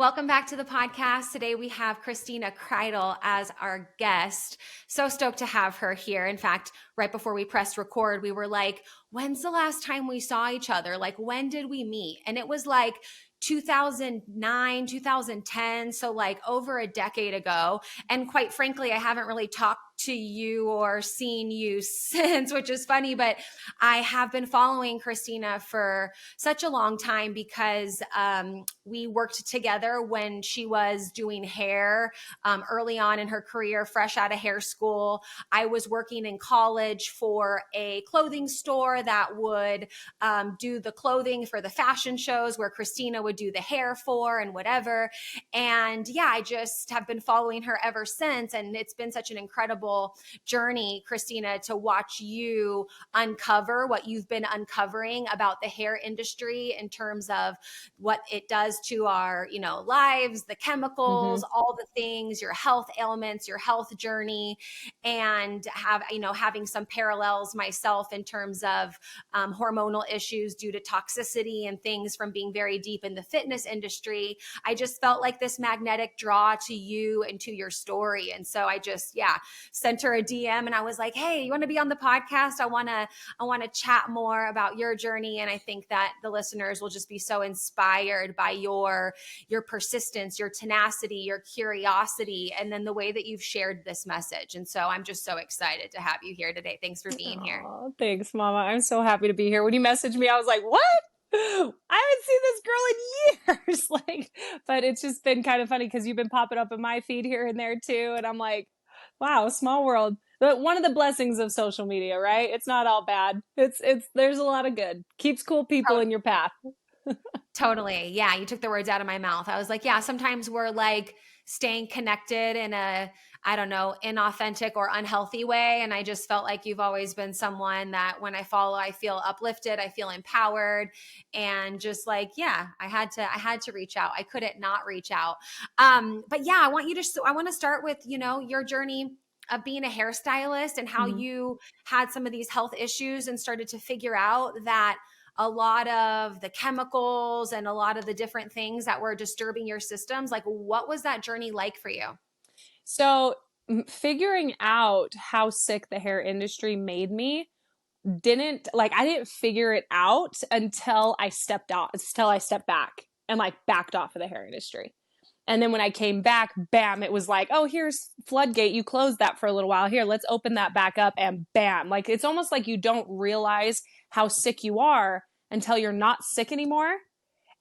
Welcome back to the podcast. Today we have Christina Kreitel as our guest. So stoked to have her here. In fact, right before we pressed record, we were like, when's the last time we saw each other? Like, when did we meet? And it was like 2009, 2010. So like over a decade ago. And quite frankly, I haven't really talked to you or seen you since, which is funny, but I have been following Christina for such a long time because we worked together when she was doing hair early on in her career, fresh out of hair school. I was working in college for a clothing store that would do the clothing for the fashion shows where Christina would do the hair for and whatever. And yeah, I just have been following her ever since. And it's been such an incredible journey, Christina, to watch you uncover what you've been uncovering about the hair industry in terms of what it does to our, lives, the chemicals, all the things, your health ailments, your health journey, and having some parallels myself in terms of hormonal issues due to toxicity and things from being very deep in the fitness industry. I just felt like this magnetic draw to you and to your story. And so I just, sent her a DM and I was like, hey, you want to be on the podcast? I want to chat more about your journey. And I think that the listeners will just be so inspired by your persistence, your tenacity, your curiosity, and then the way that you've shared this message. And so I'm just so excited to have you here today. Thanks for being here. Thanks, Mama. I'm so happy to be here. When you messaged me, I was like, what? I haven't seen this girl in years. But it's just been kind of funny because you've been popping up in my feed here and there too. And I'm like, wow, small world. But one of the blessings of social media, right? It's not all bad. There's a lot of good. Keeps cool people in your path. Totally. Yeah. You took the words out of my mouth. I was like, yeah, sometimes we're like staying connected in a, I don't know, inauthentic or unhealthy way. And I just felt like you've always been someone that when I follow, I feel uplifted, I feel empowered, and just like, yeah, I had to reach out. I couldn't not reach out. But yeah, I want to start with, your journey of being a hairstylist and how you had some of these health issues and started to figure out that a lot of the chemicals and a lot of the different things that were disturbing your systems. Like, what was that journey like for you? So figuring out how sick the hair industry made me I didn't figure it out until I stepped back and backed off of the hair industry. And then when I came back, bam, it was like, oh, here's floodgate. You closed that for a little while. Here, let's open that back up, and bam. It's almost like you don't realize how sick you are until you're not sick anymore.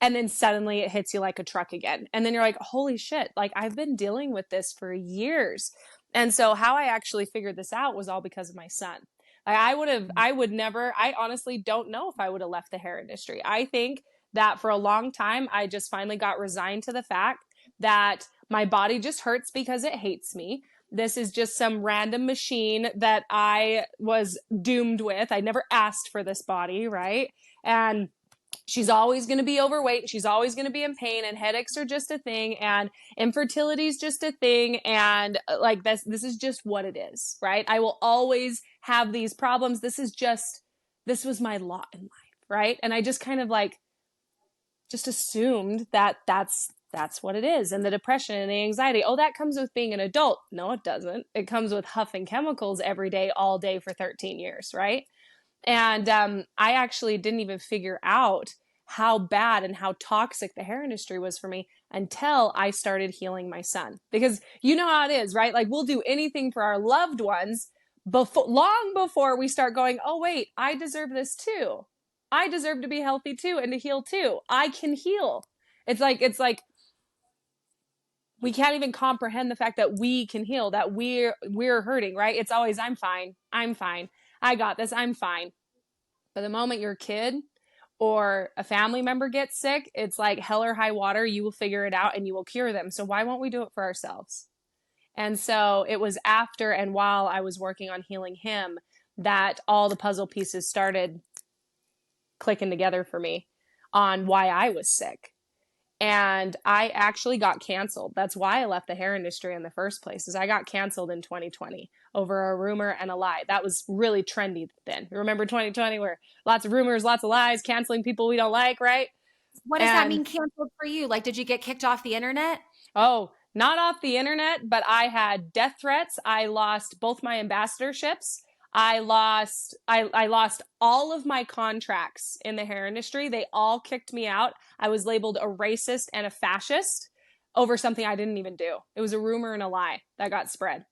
And then suddenly it hits you like a truck again. And then you're like, holy shit, I've been dealing with this for years. And so how I actually figured this out was all because of my son. I honestly don't know if I would have left the hair industry. I think that for a long time, I just finally got resigned to the fact that my body just hurts because it hates me. This is just some random machine that I was doomed with. I never asked for this body, right? And she's always going to be overweight. She's always going to be in pain, and headaches are just a thing, and infertility is just a thing. And this is just what it is, right? I will always have these problems. This was my lot in life, right? And I just kind of just assumed that that's what it is. And the depression and the anxiety, oh, that comes with being an adult. No, it doesn't. It comes with huffing chemicals every day, all day for 13 years, right? And I actually didn't even figure out how bad and how toxic the hair industry was for me until I started healing my son. Because you know how it is, right? We'll do anything for our loved ones long before we start going, oh, wait, I deserve this too. I deserve to be healthy too and to heal too. I can heal. It's like we can't even comprehend the fact that we can heal, that we're hurting, right? It's always, I'm fine. I got this. I'm fine. But the moment your kid or a family member gets sick, it's like hell or high water. You will figure it out and you will cure them. So why won't we do it for ourselves? And so it was after and while I was working on healing him that all the puzzle pieces started clicking together for me on why I was sick. And I actually got canceled. That's why I left the hair industry in the first place, is I got canceled in 2020 over a rumor and a lie. That was really trendy then. Remember 2020 where lots of rumors, lots of lies, canceling people we don't like, right? What does that And mean canceled for you? Like, did you get kicked off the internet? oh, not off the internet, but I had death threats. I lost both my ambassadorships. I lost all of my contracts in the hair industry. They all kicked me out. I was labeled a racist and a fascist over something I didn't even do. It was a rumor and a lie that got spread.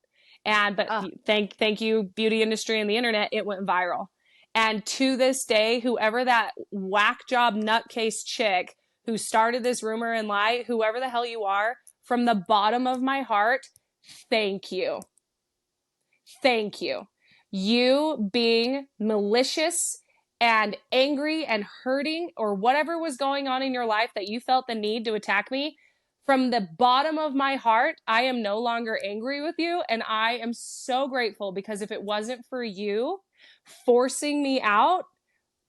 And but Oh, thank you, beauty industry and the internet, it went viral. And to this day, whoever that whack job nutcase chick who started this rumor and lie, whoever the hell you are, from the bottom of my heart, thank you. Thank you. You being malicious and angry and hurting or whatever was going on in your life that you felt the need to attack me, from the bottom of my heart, I am no longer angry with you. And I am so grateful because if it wasn't for you forcing me out,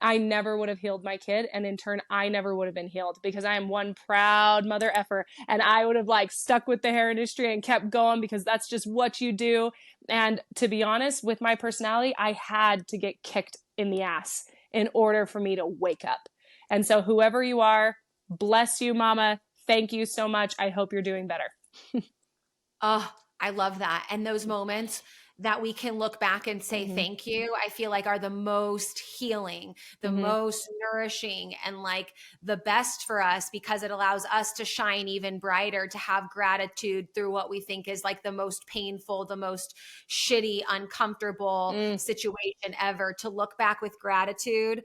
I never would have healed my kid. And in turn, I never would have been healed because I am one proud mother effer. And I would have like stuck with the hair industry and kept going because that's just what you do. And to be honest, with my personality, I had to get kicked in the ass in order for me to wake up. And so whoever you are, bless you, mama. Thank you so much. I hope you're doing better. oh, I love that. And those moments that we can look back and say Mm-hmm. thank you, I feel like are the most healing, the Mm-hmm. most nourishing, and like the best for us because it allows us to shine even brighter, to have gratitude through what we think is like the most painful, the most shitty, uncomfortable Mm. situation ever, to look back with gratitude.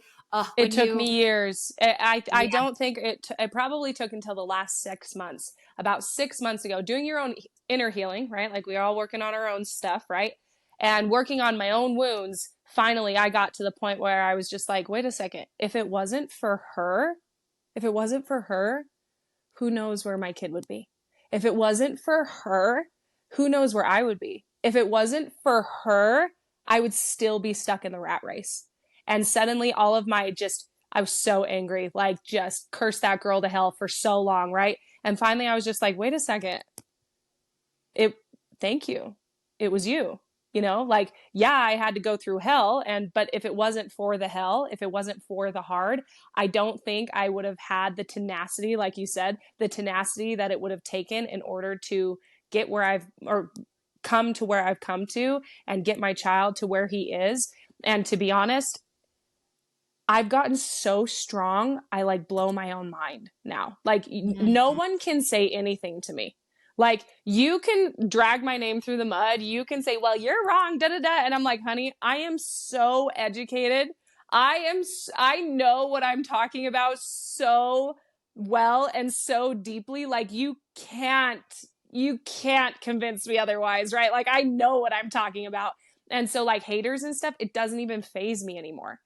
It When took you, me years. I yeah, don't think it probably took until the last 6 months. About 6 months ago, doing your own inner healing, right? Like we're all working on our own stuff, right? And working on my own wounds. Finally, I got to the point where I was just like, wait a second. If it wasn't for her, if it wasn't for her, who knows where my kid would be? If it wasn't for her, who knows where I would be? If it wasn't for her, I would still be stuck in the rat race. And suddenly all of my I was so angry, like just cursed that girl to hell for so long, right? And finally I was just like, wait a second. It, thank you. It was you. Like, yeah, I had to go through hell. But if it wasn't for the hell, if it wasn't for the hard, I don't think I would have had the tenacity, like you said, the tenacity that it would have taken in order to get or come to where I've come to and get my child to where he is. And to be honest, I've gotten so strong, I like blow my own mind now. Like, no Mhm. one can say anything to me. Like, you can drag my name through the mud. You can say, well, you're wrong, da da da. And I'm like, honey, I am so educated. I know what I'm talking about so well and so deeply. Like, you can't convince me otherwise, right? Like, I know what I'm talking about. And so, like, haters and stuff, it doesn't even faze me anymore.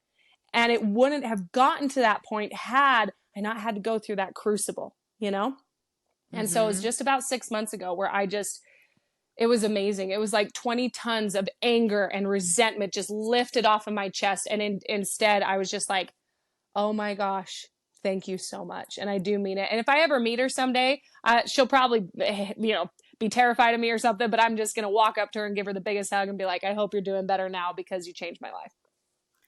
And it wouldn't have gotten to that point had I not had to go through that crucible. And so it was Mhm. just about 6 months ago where it was amazing. It was like 20 tons of anger and resentment just lifted off of my chest. And instead, I was just like, oh my gosh, thank you so much. And I do mean it. And if I ever meet her someday, she'll probably, be terrified of me or something, but I'm just going to walk up to her and give her the biggest hug and be like, I hope you're doing better now because you changed my life.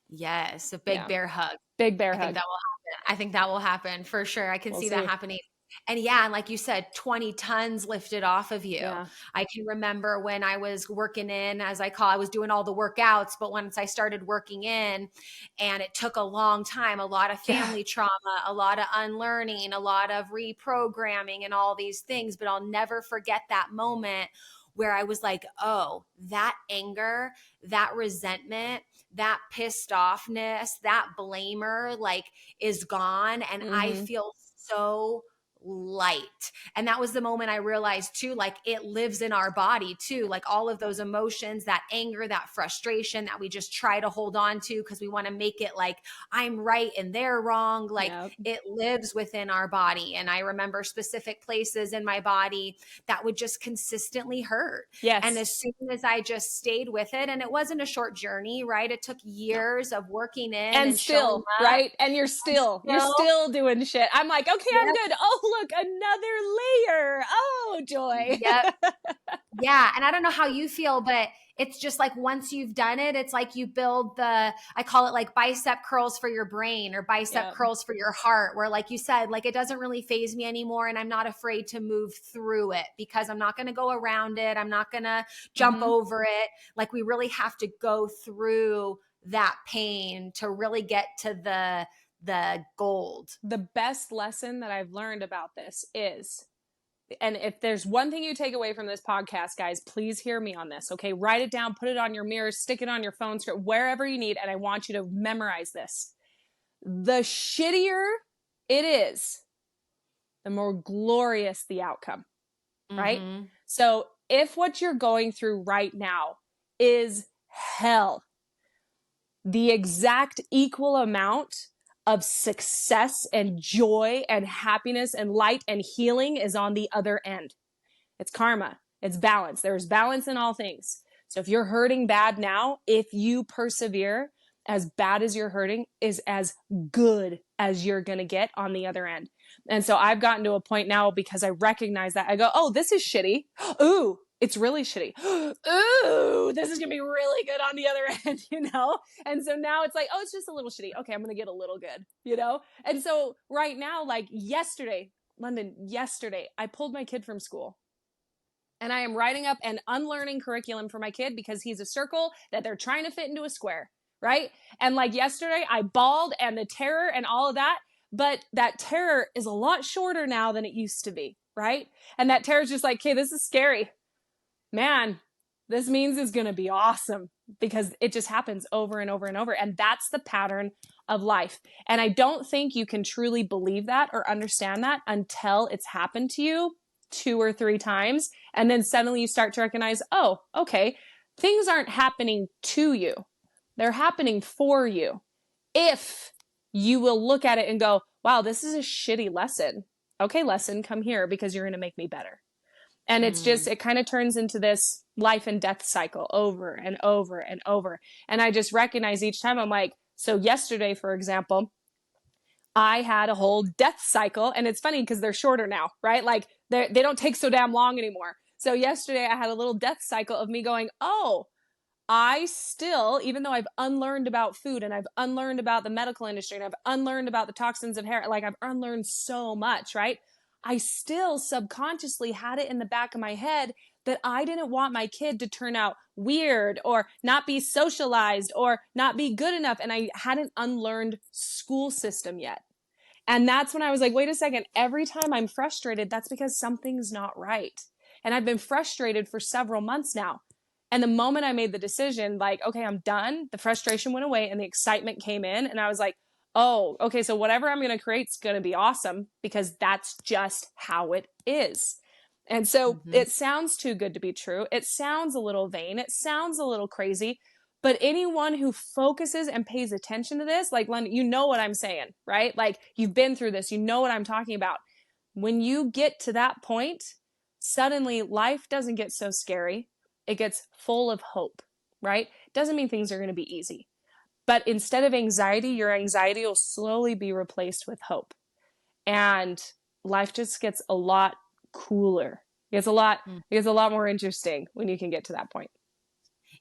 Yes, a big Yeah. bear hug. Big bear I think hug. that will happen. I think that will happen for sure. I can We'll see that see. happening. And yeah, and like you said, 20 tons lifted off of you. Yeah. I can remember when I was working in, as I was doing all the workouts, but once I started working in, and it took a long time, a lot of Yeah. family trauma, a lot of unlearning, a lot of reprogramming, and all these things. But I'll never forget that moment where I was like, oh, that anger, that resentment, that pissed offness, that blamer, like, is gone. And I Mm-hmm. feel so light. And that was the moment I realized too, like, it lives in our body too, like all of those emotions, that anger, that frustration that we just try to hold on to because we want to make it like I'm right and they're wrong. Like, Yeah. it lives within our body. And I remember specific places in my body that would just consistently hurt. And Yes. as soon as I just stayed with it, and it wasn't a short journey, right? It took No. years of working in And and showing still, up. right? And you're And still still, doing shit. I'm like, okay, I'm yep, good. Oh, look, another layer. Oh, joy. Yep. Yeah. And I don't know how you feel, but it's just like once you've done it, it's like you build I call it like bicep curls for your brain or bicep Yep. curls for your heart, where like you said, like it doesn't really phase me anymore. And I'm not afraid to move through it because I'm not going to go around it. I'm not going to jump over it. Like we really have to go through that pain to really get to the gold. The best lesson that I've learned about this is, and if there's one thing you take away from this podcast, guys, please hear me on this. Okay. Write it down, put it on your mirror, stick it on your phone, wherever you need. And I want you to memorize this. The shittier it is, the more glorious the outcome, right? So if what you're going through right now is hell, the exact equal amount of success and joy and happiness and light and healing is on the other end. It's karma. It's balance. There's balance in all things. So if you're hurting bad now, if you persevere, as bad as you're hurting is as good as you're going to get on the other end. And so I've gotten to a point now because I recognize that. I go, oh, this is shitty. Ooh, it's really shitty. Ooh, this is going to be really good on the other end, you know? And so now it's like, oh, it's just a little shitty. Okay, I'm going to get a little good, you know? And so right now, like yesterday, I pulled my kid from school. And I am writing up an unlearning curriculum for my kid because he's a circle that they're trying to fit into a square, right? And like yesterday, I bawled and the terror and all of that. But that terror is a lot shorter now than it used to be, right? And that terror is just like, okay, this is scary. Man, this means it's going to be awesome because it just happens over and over and over. And that's the pattern of life. And I don't think you can truly believe that or understand that until it's happened to you 2 or 3 times. And then suddenly you start to recognize, oh, okay, things aren't happening to you. They're happening for you. If you will look at it and go, wow, this is a shitty lesson. Okay, lesson, come here because you're going to make me better. And it's just, it kind of turns into this life and death cycle over and over and over. And I just recognize each time I'm like, so yesterday, for example, I had a whole death cycle, and it's funny because they're shorter now, right? Like they don't take so damn long anymore. So yesterday I had a little death cycle of me going, oh, I still, even though I've unlearned about food and I've unlearned about the medical industry and I've unlearned about the toxins of hair, like I've unlearned so much, right? I still subconsciously had it in the back of my head that I didn't want my kid to turn out weird or not be socialized or not be good enough. And I hadn't unlearned school system yet. And that's when I was like, wait a second, every time I'm frustrated, that's because something's not right. And I've been frustrated for several months now. And the moment I made the decision, like, okay, I'm done, the frustration went away and the excitement came in. And I was like, oh, okay, so whatever I'm going to create is going to be awesome because that's just how it is. And so it sounds too good to be true. It sounds a little vain. It sounds a little crazy. But anyone who focuses and pays attention to this, like London, you know what I'm saying, right? Like you've been through this, you know what I'm talking about. When you get to that point, suddenly life doesn't get so scary. It gets full of hope, right? Doesn't mean things are going to be easy. But instead of anxiety, your anxiety will slowly be replaced with hope. And life just gets a lot cooler. It gets a lot more interesting when you can get to that point.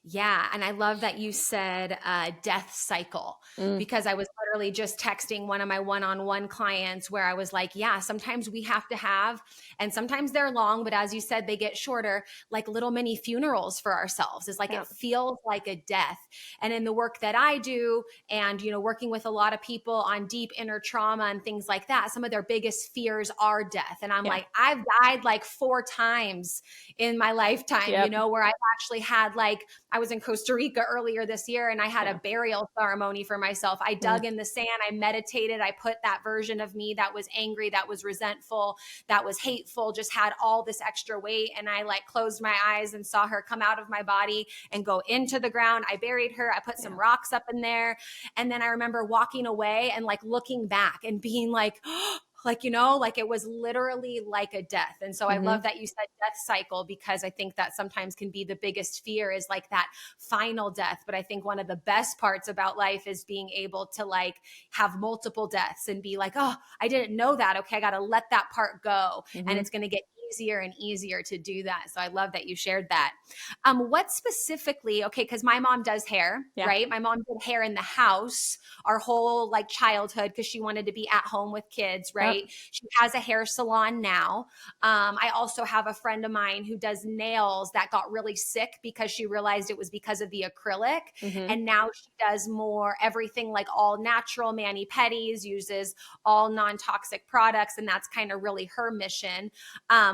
Yeah. And I love that you said death cycle because I was literally just texting one of my one-on-one clients where I was like, yeah, sometimes we have to have, and sometimes they're long, but as you said, they get shorter, like little mini funerals for ourselves. It's like, it feels like a death. And in the work that I do and, you know, working with a lot of people on deep inner trauma and things like that, some of their biggest fears are death. And I'm like, I've died like 4 times in my lifetime, you know, where I've actually had like, I was in Costa Rica earlier this year and I had a burial ceremony for myself. I dug in the sand, I meditated, I put that version of me that was angry, that was resentful, that was hateful, just had all this extra weight. And I like closed my eyes and saw her come out of my body and go into the ground. I buried her. I put some rocks up in there. And then I remember walking away and like looking back and being like, like, you know, like it was literally like a death. And so I Mm-hmm. love that you said death cycle, because I think that sometimes can be the biggest fear, is like that final death. But I think one of the best parts about life is being able to like have multiple deaths and be like, oh, I didn't know that. Okay, I got to let that part go. And Mm-hmm. it's going to get easier and easier to do that. So I love that you shared that. What specifically, okay, because my mom does hair, Yeah. right? My mom did hair in the house our whole like childhood because she wanted to be at home with kids, Yep. right? She has a hair salon now. I also have a friend of mine who does nails that got really sick because she realized it was because of the acrylic. Mm-hmm. And now she does more everything like all natural mani pedis, uses all non-toxic products. And that's kind of really her mission.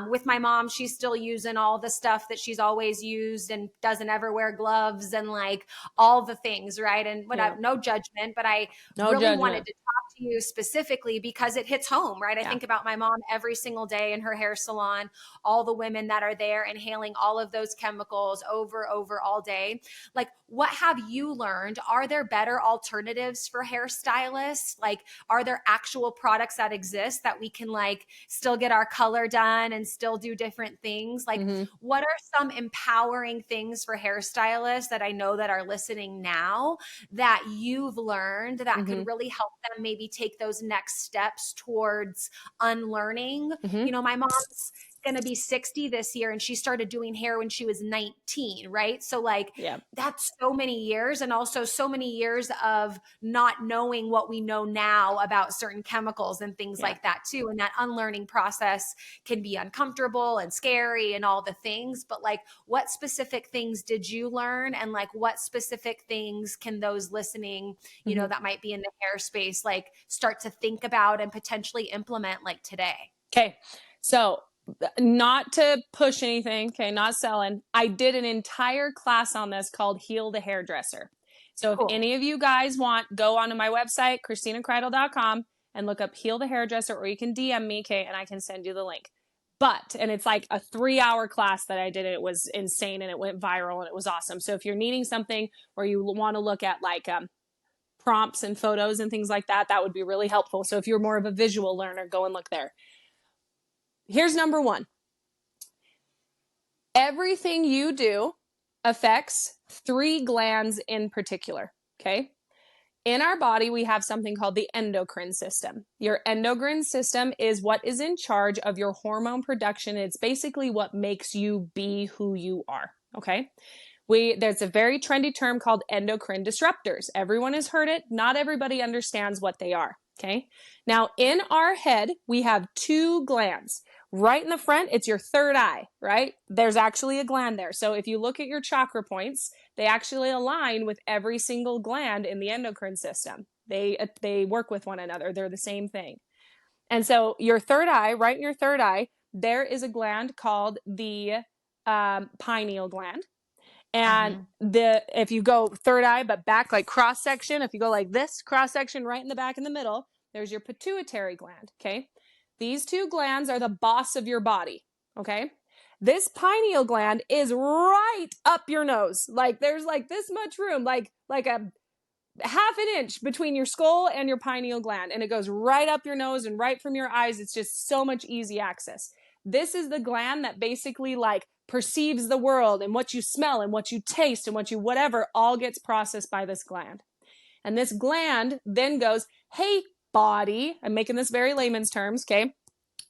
With my mom, she's still using all the stuff that she's always used and doesn't ever wear gloves and like all the things, right? And Yeah. no judgment, but I No really wanted judgment. to talk to you specifically because it hits home, right? I Yeah. think about my mom every single day in her hair salon, all the women that are there inhaling all of those chemicals over all day. Like, what have you learned? Are there better alternatives for hairstylists? Like, are there actual products that exist that we can like still get our color done and still do different things? Like, Mm-hmm. what are some empowering things for hairstylists that I know that are listening now that you've learned that Mm-hmm. could really help them maybe take those next steps towards unlearning? Mm-hmm. You know, my mom's going to be 60 this year and she started doing hair when she was 19, right? So like Yeah. that's so many years, and also so many years of not knowing what we know now about certain chemicals and things Yeah. like that too. And that unlearning process can be uncomfortable and scary and all the things, but like what specific things did you learn, and like what specific things can those listening, you know, Mm-hmm. that might be in the hair space, like start to think about and potentially implement like today? Okay. So, not to push anything, okay, not selling. I did an entire class on this called Heal the Hairdresser. So, if Cool. any of you guys want, go onto my website, christinakreitel.com, and look up Heal the Hairdresser, or you can DM me, okay, and I can send you the link. And it's like a 3-hour class that I did. It was insane and it went viral and it was awesome. So, if you're needing something where you want to look at like prompts and photos and things like that, that would be really helpful. So, if you're more of a visual learner, go and look there. Here's number one. Everything you do affects 3 glands in particular, okay? In our body, we have something called the endocrine system. Your endocrine system is what is in charge of your hormone production. It's basically what makes you be who you are, okay? There's a very trendy term called endocrine disruptors. Everyone has heard it. Not everybody understands what they are, okay? Now, in our head, we have 2 glands. Right in the front, it's your third eye, right? There's actually a gland there. So if you look at your chakra points, they actually align with every single gland in the endocrine system. They work with one another. They're the same thing. And so your third eye, right in your third eye, there is a gland called the pineal gland. And if you go third eye, but back like cross section, if you go like this, cross section right in the back in the middle, there's your pituitary gland. Okay. These 2 glands are the boss of your body. Okay. This pineal gland is right up your nose. Like there's like this much room, like a half an inch between your skull and your pineal gland. And it goes right up your nose and right from your eyes. It's just so much easy access. This is the gland that basically like perceives the world, and what you smell and what you taste and what you whatever all gets processed by this gland. And this gland then goes, hey, body, I'm making this very layman's terms, okay?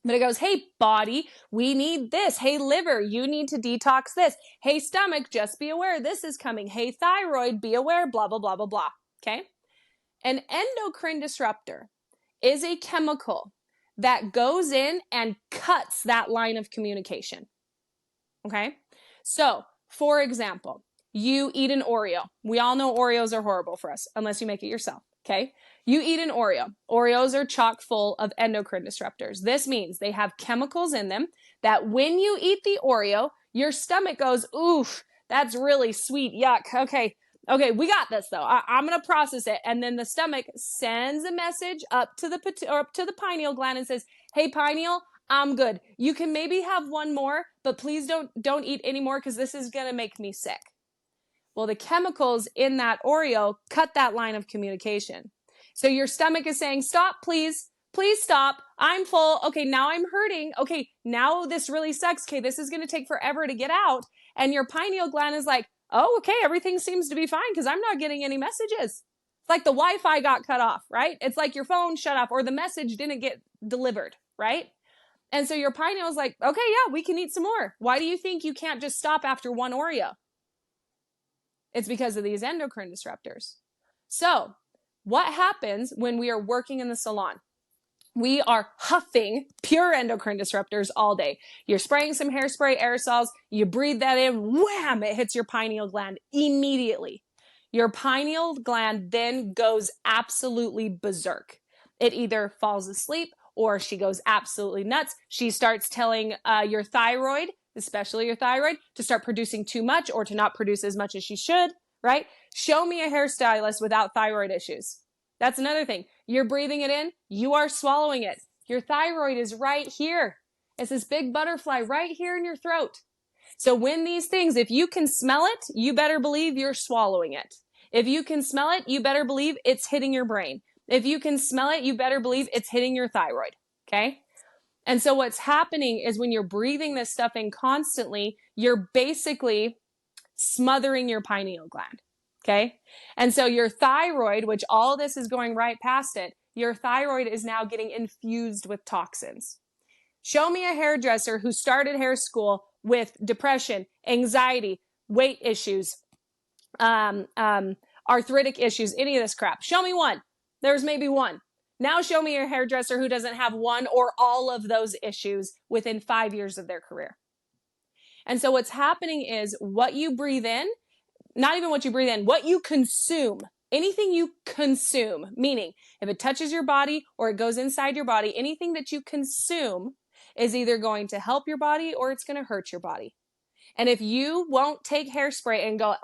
But it goes, hey, body, we need this. Hey, liver, you need to detox this. Hey, stomach, just be aware this is coming. Hey, thyroid, be aware, blah, blah, blah, blah, blah. Okay? An endocrine disruptor is a chemical that goes in and cuts that line of communication. Okay? So, for example, you eat an Oreo. We all know Oreos are horrible for us unless you make it yourself. Okay? You eat an Oreo. Oreos are chock full of endocrine disruptors. This means they have chemicals in them that when you eat the Oreo, your stomach goes, oof, that's really sweet. Yuck. Okay, we got this though. I'm going to process it. And then the stomach sends a message up to the pineal gland and says, hey, pineal, I'm good. You can maybe have one more, but please don't eat any more because this is going to make me sick. Well, the chemicals in that Oreo cut that line of communication. So your stomach is saying, stop, please. please stop. I'm full. Okay, now I'm hurting. Okay, now this really sucks. Okay, this is going to take forever to get out. And your pineal gland is like, oh, okay, everything seems to be fine because I'm not getting any messages. It's like the Wi-Fi got cut off, right? It's like your phone shut off or the message didn't get delivered, right? And so your pineal is like, okay, yeah, we can eat some more. Why do you think you can't just stop after one Oreo? It's because of these endocrine disruptors. So what happens when we are working in the salon? We are huffing pure endocrine disruptors all day. You're spraying some hairspray aerosols, you breathe that in, wham, it hits your pineal gland immediately. Your pineal gland then goes absolutely berserk. It either falls asleep or she goes absolutely nuts. She starts telling your thyroid, especially your thyroid, to start producing too much or to not produce as much as she should, right? Show me a hairstylist without thyroid issues. That's another thing. You're breathing it in, you are swallowing it. Your thyroid is right here. It's this big butterfly right here in your throat. So when these things, if you can smell it, you better believe you're swallowing it. If you can smell it, you better believe it's hitting your brain. If you can smell it, you better believe it's hitting your thyroid. Okay? And so what's happening is when you're breathing this stuff in constantly, you're basically smothering your pineal gland. Okay? And so your thyroid, which all this is going right past it, your thyroid is now getting infused with toxins. Show me a hairdresser who started hair school with depression, anxiety, weight issues, arthritic issues, any of this crap. Show me one. There's maybe one. Now show me a hairdresser who doesn't have one or all of those issues within 5 years of their career. And so what's happening is what you breathe in, not even what you breathe in, what you consume, anything you consume, meaning if it touches your body or it goes inside your body, anything that you consume is either going to help your body or it's going to hurt your body. And if you won't take hairspray and go,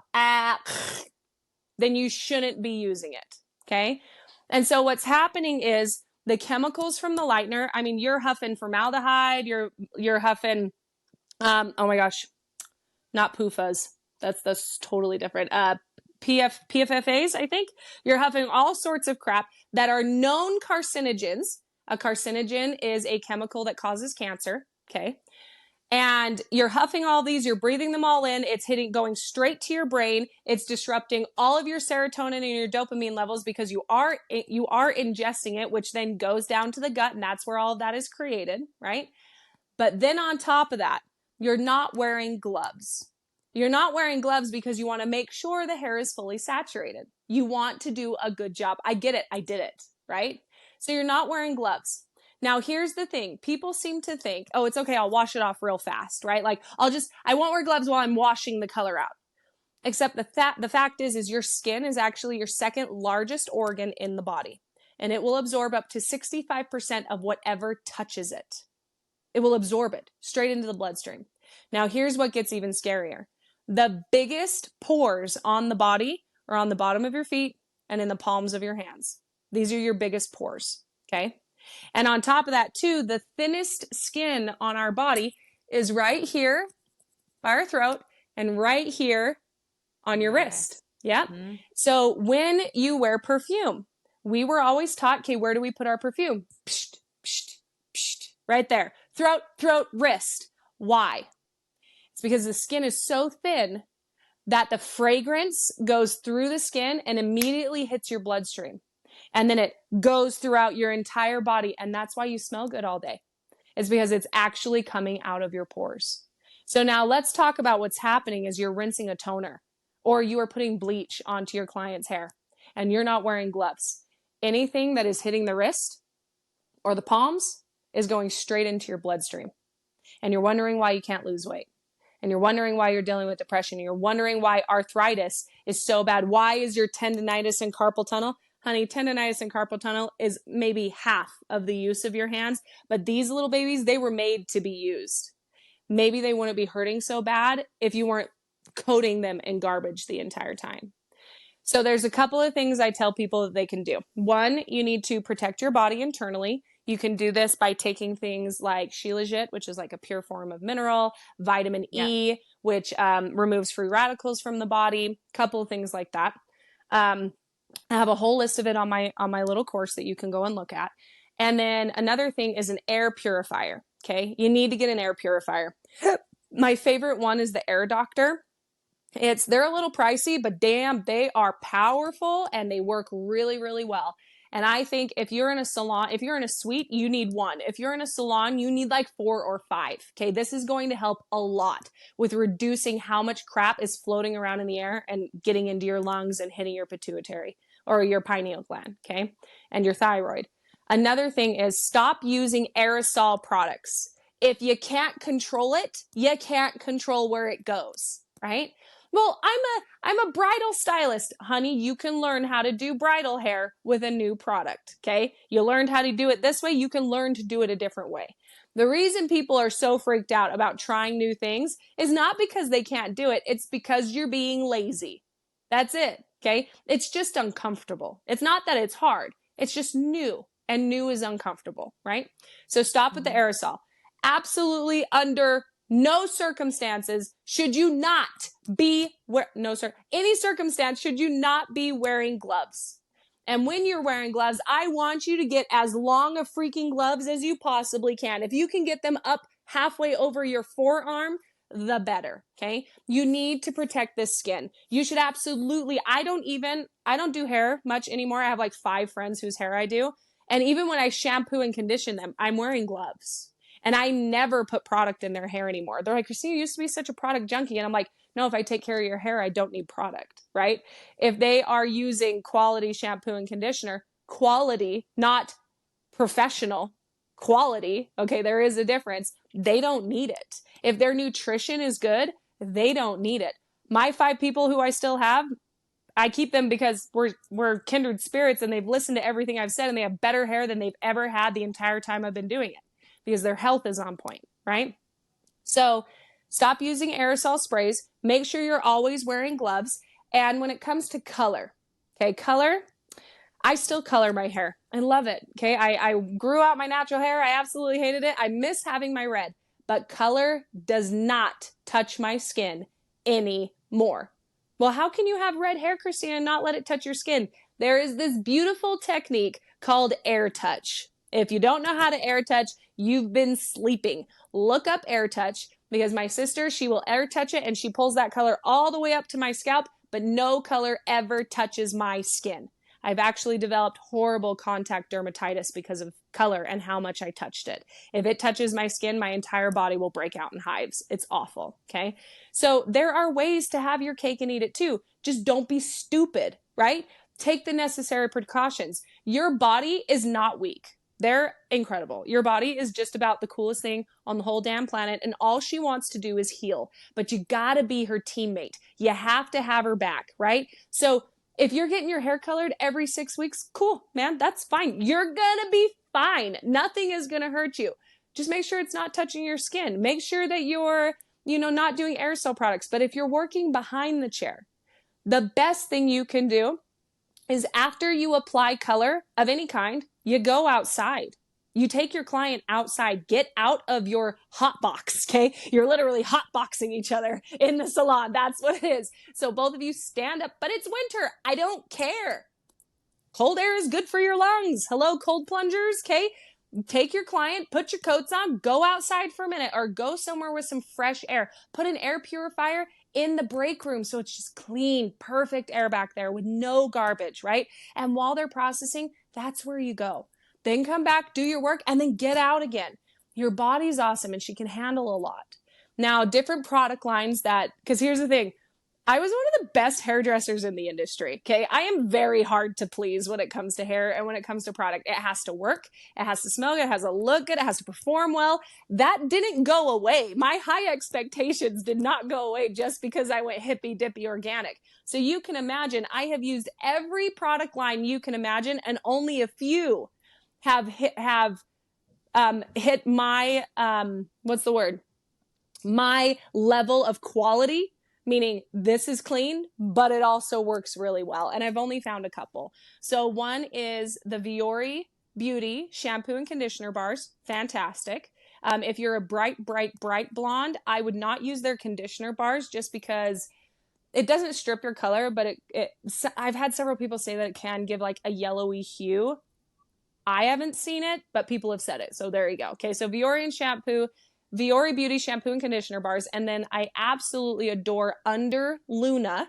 then you shouldn't be using it. Okay. And so what's happening is the chemicals from the lightener, I mean, you're huffing formaldehyde, you're huffing, oh my gosh, not PUFAs. That's totally different. PFFAs, I think. You're huffing all sorts of crap that are known carcinogens. A carcinogen is a chemical that causes cancer. Okay. And you're huffing all these, you're breathing them all in. It's going straight to your brain. It's disrupting all of your serotonin and your dopamine levels because you are ingesting it, which then goes down to the gut. And that's where all of that is created. Right. But then on top of that, you're not wearing gloves. You're not wearing gloves because you want to make sure the hair is fully saturated. You want to do a good job. I get it. I did it, right? So you're not wearing gloves. Now, here's the thing. People seem to think, oh, it's okay. I'll wash it off real fast, right? Like I won't wear gloves while I'm washing the color out. Except the fact is your skin is actually your second largest organ in the body. And it will absorb up to 65% of whatever touches it. It will absorb it straight into the bloodstream. Now, here's what gets even scarier. The biggest pores on the body are on the bottom of your feet and in the palms of your hands. These are your biggest pores, okay? And on top of that, too, the thinnest skin on our body is right here by our throat and right here on your wrist. Yeah. Mm-hmm. So when you wear perfume, we were always taught, okay, where do we put our perfume? Psht, psht, psht, right there. Throat, wrist. Why? It's because the skin is so thin that the fragrance goes through the skin and immediately hits your bloodstream. And then it goes throughout your entire body. And that's why you smell good all day. It's because it's actually coming out of your pores. So now let's talk about what's happening as you're rinsing a toner or you are putting bleach onto your client's hair and you're not wearing gloves. Anything that is hitting the wrist or the palms is going straight into your bloodstream. And you're wondering why you can't lose weight. And you're wondering why you're dealing with depression. And you're wondering why arthritis is so bad. Why is your tendonitis and carpal tunnel? Honey, tendonitis and carpal tunnel is maybe half of the use of your hands. But these little babies, they were made to be used. Maybe they wouldn't be hurting so bad if you weren't coating them in garbage the entire time. So there's a couple of things I tell people that they can do. One, you need to protect your body internally. You can do this by taking things like shilajit, which is like a pure form of mineral, vitamin E, which removes free radicals from the body, couple of things like that. I have a whole list of it on my little course that you can go and look at. And then another thing is an air purifier. Okay. You need to get an air purifier. My favorite one is the Air Doctor. They're a little pricey, but damn, they are powerful and they work really, really well. And I think if you're in a salon, if you're in a suite, you need one. If you're in a salon, you need like 4 or 5. Okay. This is going to help a lot with reducing how much crap is floating around in the air and getting into your lungs and hitting your pituitary or your pineal gland. Okay. And your thyroid. Another thing is stop using aerosol products. If you can't control it, you can't control where it goes, right? Well, I'm a bridal stylist. Honey, you can learn how to do bridal hair with a new product, okay? You learned how to do it this way, you can learn to do it a different way. The reason people are so freaked out about trying new things is not because they can't do it, it's because you're being lazy. That's it, okay? It's just uncomfortable. It's not that it's hard, it's just new, and new is uncomfortable, right? So stop with the aerosol. Absolutely under no circumstances should you not be any circumstance should you not be wearing gloves. And when you're wearing gloves, I want you to get as long of freaking gloves as you possibly can. If you can get them up halfway over your forearm, the better, okay? You need to protect this skin. You should absolutely, I don't do hair much anymore. I have like 5 friends whose hair I do. And even when I shampoo and condition them, I'm wearing gloves. And I never put product in their hair anymore. They're like, Christina, you used to be such a product junkie. And I'm like, no, if I take care of your hair, I don't need product, right? If they are using quality shampoo and conditioner, quality, not professional, quality, okay, there is a difference. They don't need it. If their nutrition is good, they don't need it. My 5 people who I still have, I keep them because we're kindred spirits and they've listened to everything I've said and they have better hair than they've ever had the entire time I've been doing it because their health is on point, right? So stop using aerosol sprays. Make sure you're always wearing gloves. And when it comes to color, okay, color, I still color my hair. I love it, okay? I grew out my natural hair. I absolutely hated it. I miss having my red. But color does not touch my skin anymore. Well, how can you have red hair, Christina, and not let it touch your skin? There is this beautiful technique called air touch. If you don't know how to air touch, you've been sleeping. Look up air touch because my sister, she will air touch it and she pulls that color all the way up to my scalp, but no color ever touches my skin. I've actually developed horrible contact dermatitis because of color and how much I touched it. If it touches my skin, my entire body will break out in hives. It's awful, okay? So there are ways to have your cake and eat it too. Just don't be stupid, right? Take the necessary precautions. Your body is not weak. They're incredible. Your body is just about the coolest thing on the whole damn planet, and all she wants to do is heal. But you gotta be her teammate. You have to have her back, right? So if you're getting your hair colored every 6 weeks, cool, man, that's fine. You're gonna be fine. Nothing is gonna hurt you. Just make sure it's not touching your skin. Make sure that you're, not doing aerosol products. But if you're working behind the chair, the best thing you can do is after you apply color of any kind, you go outside. You take your client outside, get out of your hot box, okay? You're literally hot boxing each other in the salon. That's what it is. So both of you stand up, but it's winter. I don't care. Cold air is good for your lungs. Hello, cold plungers, okay? Take your client, put your coats on, go outside for a minute or go somewhere with some fresh air. Put an air purifier in the break room so it's just clean, perfect air back there with no garbage, right? And while they're processing, that's where you go. Then come back, do your work, and then get out again. Your body's awesome and she can handle a lot. Now, different product lines because here's the thing, I was one of the best hairdressers in the industry, okay? I am very hard to please when it comes to hair and when it comes to product. It has to work, it has to smell good, it has to look good, it has to perform well. That didn't go away. My high expectations did not go away just because I went hippy dippy organic. So you can imagine, I have used every product line you can imagine and only a few have hit my, my level of quality. Meaning this is clean, but it also works really well. And I've only found a couple. So one is the Viore Beauty shampoo and conditioner bars. Fantastic. If you're a bright blonde, I would not use their conditioner bars just because it doesn't strip your color, but I've had several people say that it can give like a yellowy hue. I haven't seen it, but people have said it. So there you go. Okay, so Viore Beauty shampoo and conditioner bars, and then I absolutely adore Under Luna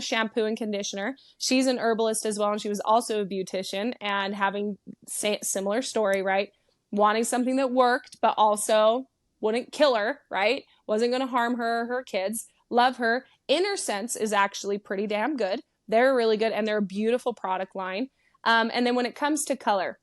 shampoo and conditioner. She's an herbalist as well, and she was also a beautician, and having similar story, right? Wanting something that worked, but also wouldn't kill her, right? Wasn't going to harm her or her kids. Love her. Inner Sense is actually pretty damn good. They're really good, and they're a beautiful product line. And then when it comes to color,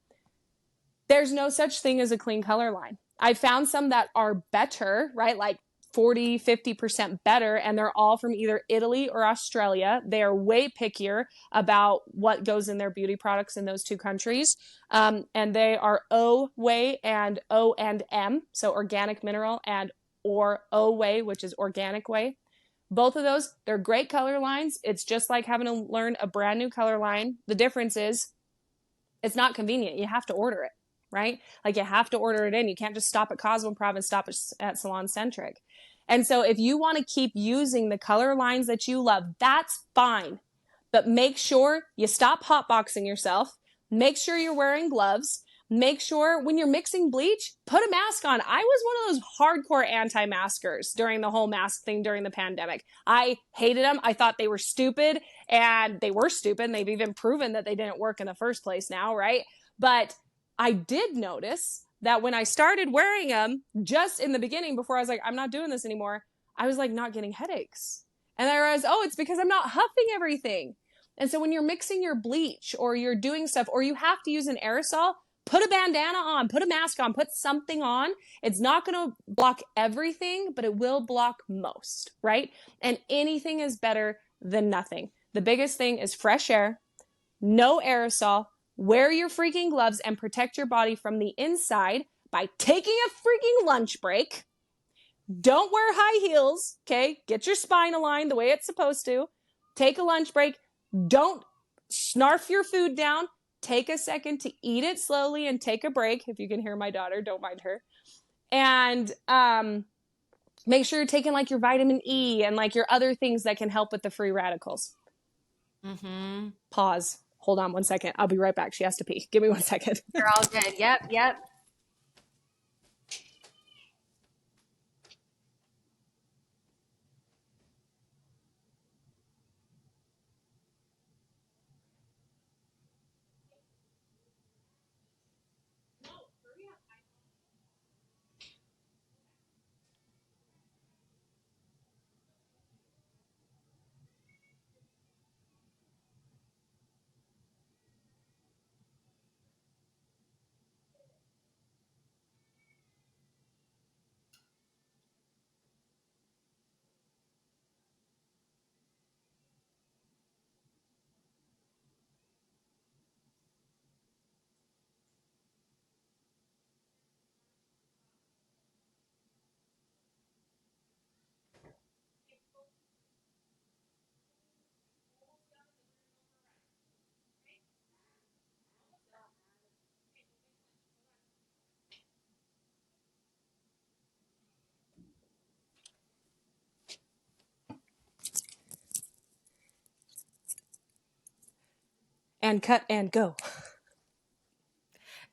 there's no such thing as a clean color line. I found some that are better, right? Like 40, 50% better, and they're all from either Italy or Australia. They are way pickier about what goes in their beauty products in those two countries. And they are O Way and O and M, so organic mineral, and or O Way, which is organic way. Both of those, they're great color lines. It's just like having to learn a brand new color line. The difference is it's not convenient. You have to order it, right? Like you have to order it in. You can't just stop at Cosmoprof and stop at Salon Centric. And so if you want to keep using the color lines that you love, that's fine. But make sure you stop hotboxing yourself. Make sure you're wearing gloves. Make sure when you're mixing bleach, put a mask on. I was one of those hardcore anti-maskers during the whole mask thing during the pandemic. I hated them. I thought they were stupid, and they were stupid. And they've even proven that they didn't work in the first place now, right? But I did notice that when I started wearing them, just in the beginning, before I was like, I'm not doing this anymore, I was like not getting headaches. And I realized, oh, it's because I'm not huffing everything. And so when you're mixing your bleach or you're doing stuff, or you have to use an aerosol, put a bandana on, put a mask on, put something on. It's not going to block everything, but it will block most, right? And anything is better than nothing. The biggest thing is fresh air, no aerosol, wear your freaking gloves, and protect your body from the inside by taking a freaking lunch break. Don't wear high heels, okay? Get your spine aligned the way it's supposed to. Take a lunch break. Don't snarf your food down. Take a second to eat it slowly and take a break. If you can hear my daughter, don't mind her. And make sure you're taking like your vitamin E and like your other things that can help with the free radicals. Mm-hmm. Pause. Hold on 1 second. I'll be right back. She has to pee. Give me 1 second. You're all good. Yep. And cut and go.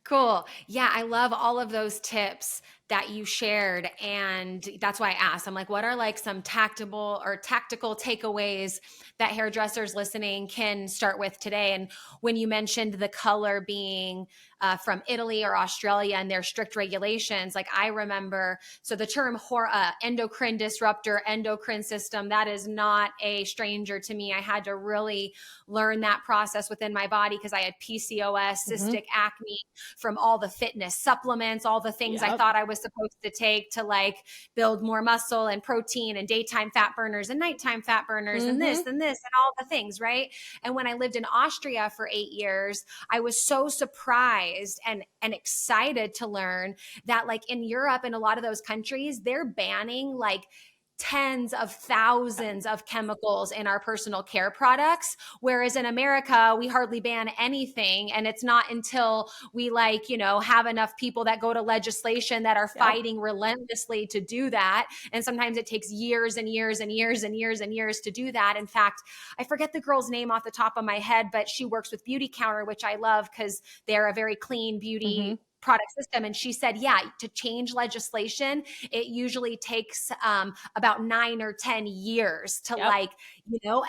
Cool. Yeah, I love all of those tips that you shared. And that's why I asked. I'm like, what are like some tactical takeaways that hairdressers listening can start with today? And when you mentioned the color being from Italy or Australia and their strict regulations, like I remember, so the term endocrine disruptor, endocrine system, that is not a stranger to me. I had to really learn that process within my body because I had PCOS, cystic acne, from all the fitness supplements, all the things I thought I was supposed to take to like build more muscle and protein and daytime fat burners and nighttime fat burners and this and all the things, right? And when I lived in Austria for 8 years, I was so surprised and excited to learn that like in Europe and a lot of those countries, they're banning like tens of thousands of chemicals in our personal care products. Whereas in America, we hardly ban anything. And it's not until we have enough people that go to legislation that are fighting relentlessly to do that. And sometimes it takes years and years and years and years and years to do that. In fact, I forget the girl's name off the top of my head, but she works with Beauty Counter, which I love because they're a very clean beauty product system. And she said, to change legislation, it usually takes about 9 or 10 years to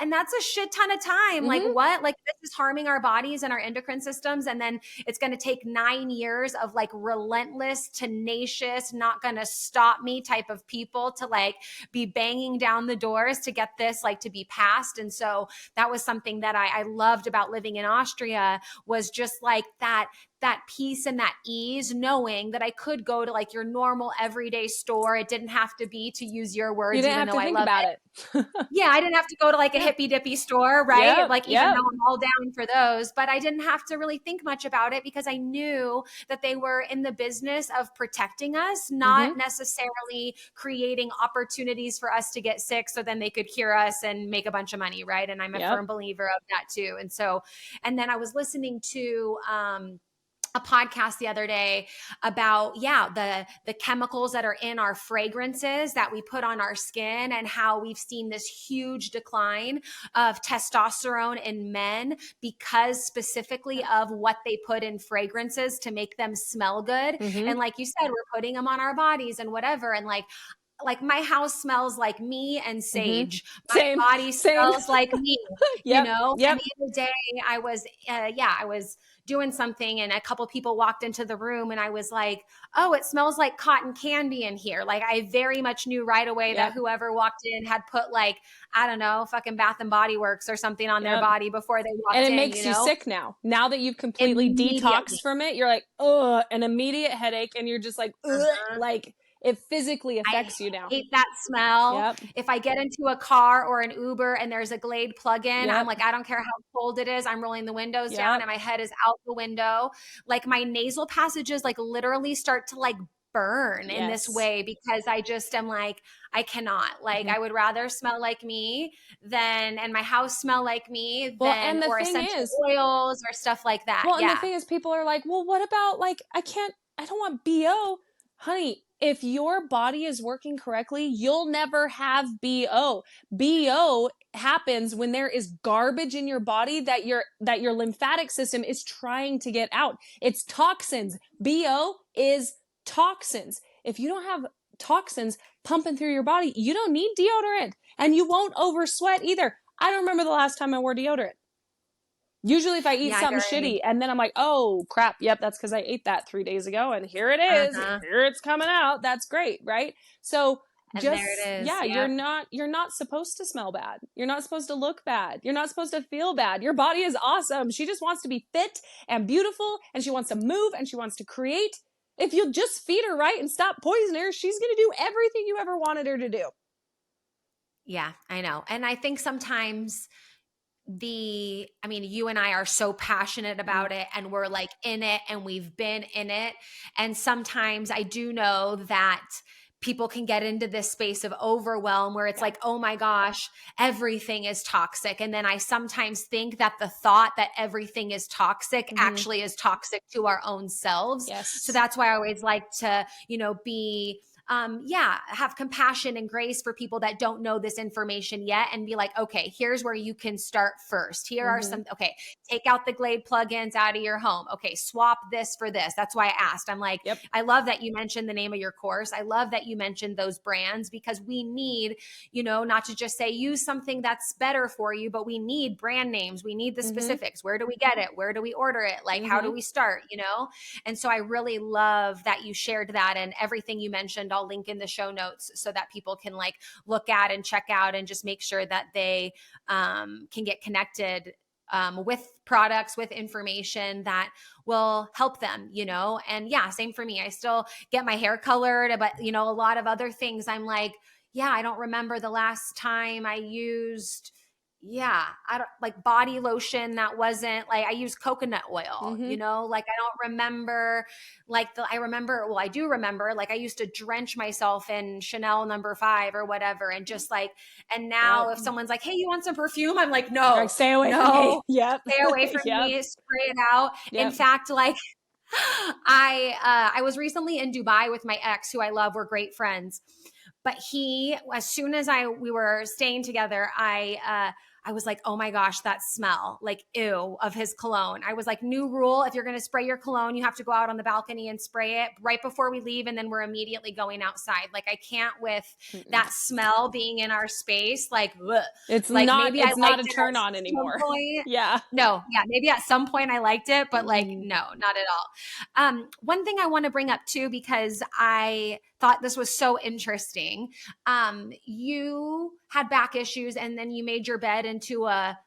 and that's a shit ton of time. Like what? Like this is harming our bodies and our endocrine systems. And then it's going to take 9 years of like relentless, tenacious, not going to stop me type of people to like be banging down the doors to get this like to be passed. And so that was something that I loved about living in Austria, was just like that peace and that ease, knowing that I could go to like your normal everyday store. It didn't have to be, to use your words, You didn't even have though to I think love about it. Yeah, I didn't have to go to like a hippy dippy store, right? Even though I'm all down for those, but I didn't have to really think much about it because I knew that they were in the business of protecting us, not necessarily creating opportunities for us to get sick so then they could cure us and make a bunch of money, right? And I'm a firm believer of that too. And then I was listening to a podcast the other day about the chemicals that are in our fragrances that we put on our skin, and how we've seen this huge decline of testosterone in men because specifically of what they put in fragrances to make them smell good. And like you said, we're putting them on our bodies and whatever, and like my house smells like me and sage. My body smells like me, And at the end of the day, I was doing something and a couple people walked into the room and I was like, oh, it smells like cotton candy in here. Like I very much knew right away that whoever walked in had put like, I don't know, fucking Bath and Body Works or something on their body before they walked in. And it makes you sick now. Now that you've completely detoxed from it, you're like, ugh, an immediate headache, and you're just like, ugh, like it physically affects you now. I hate that smell. If I get into a car or an Uber and there's a Glade plug-in, I'm like, I don't care how cold it is. I'm rolling the windows down and my head is out the window. Like my nasal passages like literally start to like burn in this way because I just am like, I cannot. Like I would rather smell like me and my house smell like me or essential oils or stuff like that. Well, and the thing is, people are like, well, what about like, I don't want BO. Honey, if your body is working correctly, you'll never have BO. BO happens when there is garbage in your body that your lymphatic system is trying to get out. It's toxins. BO is toxins. If you don't have toxins pumping through your body, you don't need deodorant, and you won't over sweat either. I don't remember the last time I wore deodorant. Usually if I eat something shitty and then I'm like, oh crap, yep, that's because I ate that 3 days ago and here it is. Here it's coming out. That's great, right? So just, there it is. You're not supposed to smell bad. You're not supposed to look bad. You're not supposed to feel bad. Your body is awesome. She just wants to be fit and beautiful, and she wants to move, and she wants to create. If you'll just feed her right and stop poisoning her, she's going to do everything you ever wanted her to do. Yeah, I know. And I think sometimes you and I are so passionate about it, and we're like in it, and we've been in it. And sometimes I do know that people can get into this space of overwhelm where it's like, oh my gosh, everything is toxic. And then I sometimes think that the thought that everything is toxic actually is toxic to our own selves. So that's why I always like to, be have compassion and grace for people that don't know this information yet, and be like, okay, here's where you can start first. Here are some, take out the Glade plugins out of your home. Okay, swap this for this. That's why I asked. I'm like, I love that you mentioned the name of your course. I love that you mentioned those brands, because we need, not to just say use something that's better for you, but we need brand names. We need the specifics. Where do we get it? Where do we order it? Like, how do we start, And so I really love that you shared that, and everything you mentioned I'll link in the show notes so that people can like look at and check out and just make sure that they can get connected with products, with information that will help them, and same for me. I still get my hair colored, but a lot of other things I'm like, I don't remember the last time I used yeah, I don't like body lotion that wasn't like I used coconut oil, Mm-hmm. like I don't remember I remember, well, I do remember like I used to drench myself in Chanel number 5 or whatever and just like, and now Yep. if someone's like, hey, you want some perfume? I'm like, You're like, no, stay away from me. no, Yep. stay away from Yep. me, spray it out. In Yep. fact, like I was recently in Dubai with my ex who I love. We're great friends. But he, as soon as we were staying together, I was like, oh my gosh, that smell, like ew, of his cologne. I was like, new rule: if you're going to spray your cologne, you have to go out on the balcony and spray it right before we leave, and then we're immediately going outside. Like I can't with Mm-mm. that smell being in our space. Like, ugh. It's Like not. maybe I It's not liked a it turn at on some anymore. point. Yeah. No, yeah, maybe at some point I liked it, but like, Mm. no, not at all. One thing I want to bring up too, because I thought this was so interesting. You had back issues and then you made your bed into a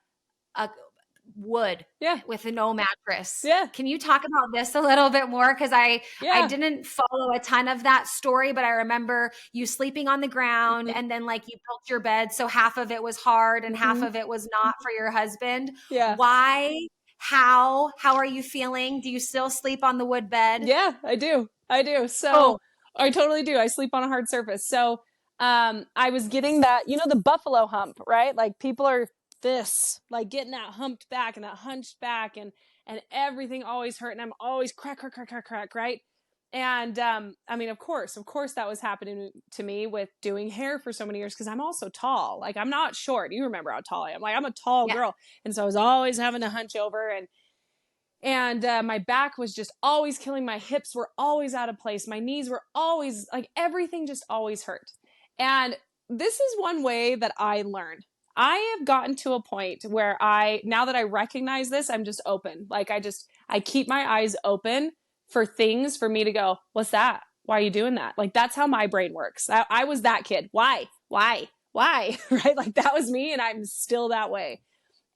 wood Yeah. with a no mattress. Yeah. Can you talk about this a little bit more? Because I Yeah. didn't follow a ton of that story, but I remember you sleeping on the ground Mm-hmm. and then like you built your bed so half of it was hard and half Mm-hmm. of it was not for your husband. Yeah. Why? How are you feeling? Do you still sleep on the wood bed? Yeah, I do. I do. So Oh, I totally do. I sleep on a hard surface. So I was getting that, the buffalo hump, right? Like people are this, like getting that humped back and that hunched back and everything always hurt and I'm always crack, crack, crack, crack, crack, right? And I mean, of course that was happening to me with doing hair for so many years because I'm also tall. Like I'm not short. You remember how tall I am. Like I'm a tall yeah. girl. And so I was always having to hunch over and my back was just always killing. My hips were always out of place. My knees were always like everything just always hurt. And this is one way that I learned. I have gotten to a point where now that I recognize this, I'm just open. Like I keep my eyes open for things for me to go, what's that? Why are you doing that? Like that's how my brain works. I was that kid. Why? Right? Like that was me and I'm still that way.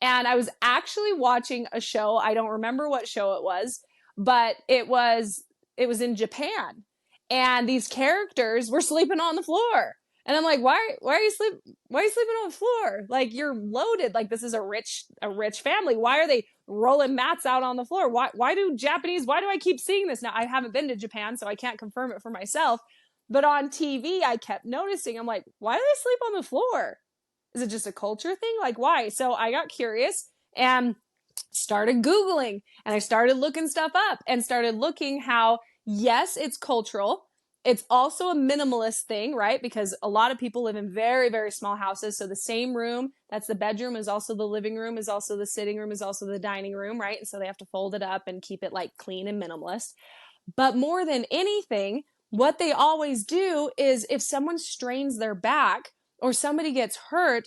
And I was actually watching a show. I don't remember what show it was, but it was in Japan. And these characters were sleeping on the floor. And I'm like, why are you sleeping on the floor? Like you're loaded. Like this is a rich family. Why are they rolling mats out on the floor? Why do I keep seeing this? Now I haven't been to Japan, so I can't confirm it for myself. But on TV, I kept noticing, I'm like, why do they sleep on the floor? Is it just a culture thing? Like, why? So I got curious and started Googling and I started looking stuff up and started looking how, yes, it's cultural. It's also a minimalist thing, right? Because a lot of people live in very, very small houses. So the same room, that's the bedroom, is also the living room, is also the sitting room, is also the dining room, right? And so they have to fold it up and keep it like clean and minimalist. But more than anything, what they always do is if someone strains their back or somebody gets hurt,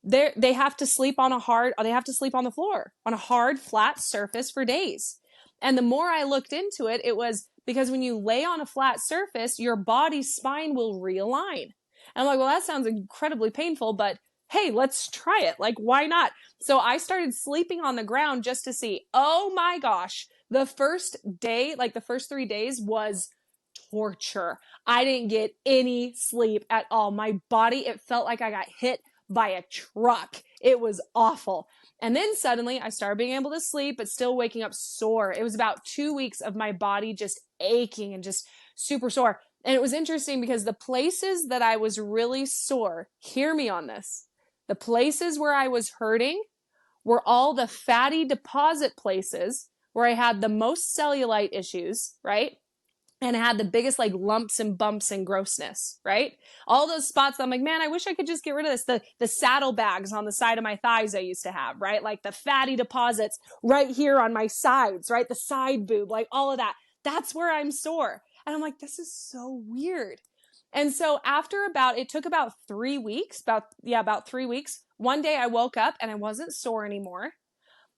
they have to sleep on the floor on a hard, flat surface for days. And the more I looked into it, it was because when you lay on a flat surface, your body's spine will realign. And I'm like, well, that sounds incredibly painful, but hey, let's try it. Like, why not? So I started sleeping on the ground just to see. Oh my gosh. The first day, like the first 3 days was torture. I didn't get any sleep at all. My body, it felt like I got hit by a truck. It was awful. And then suddenly I started being able to sleep, but still waking up sore. It was about 2 weeks of my body just aching and just super sore. And it was interesting because the places that I was really sore, hear me on this, the places where I was hurting were all the fatty deposit places where I had the most cellulite issues, right? And had the biggest like lumps and bumps and grossness, right? All those spots that I'm like, man, I wish I could just get rid of this. The saddlebags on the side of my thighs I used to have, right? Like the fatty deposits right here on my sides, right? The side boob, like all of that. That's where I'm sore. And I'm like, this is so weird. And so it took about 3 weeks, about 3 weeks. One day I woke up and I wasn't sore anymore.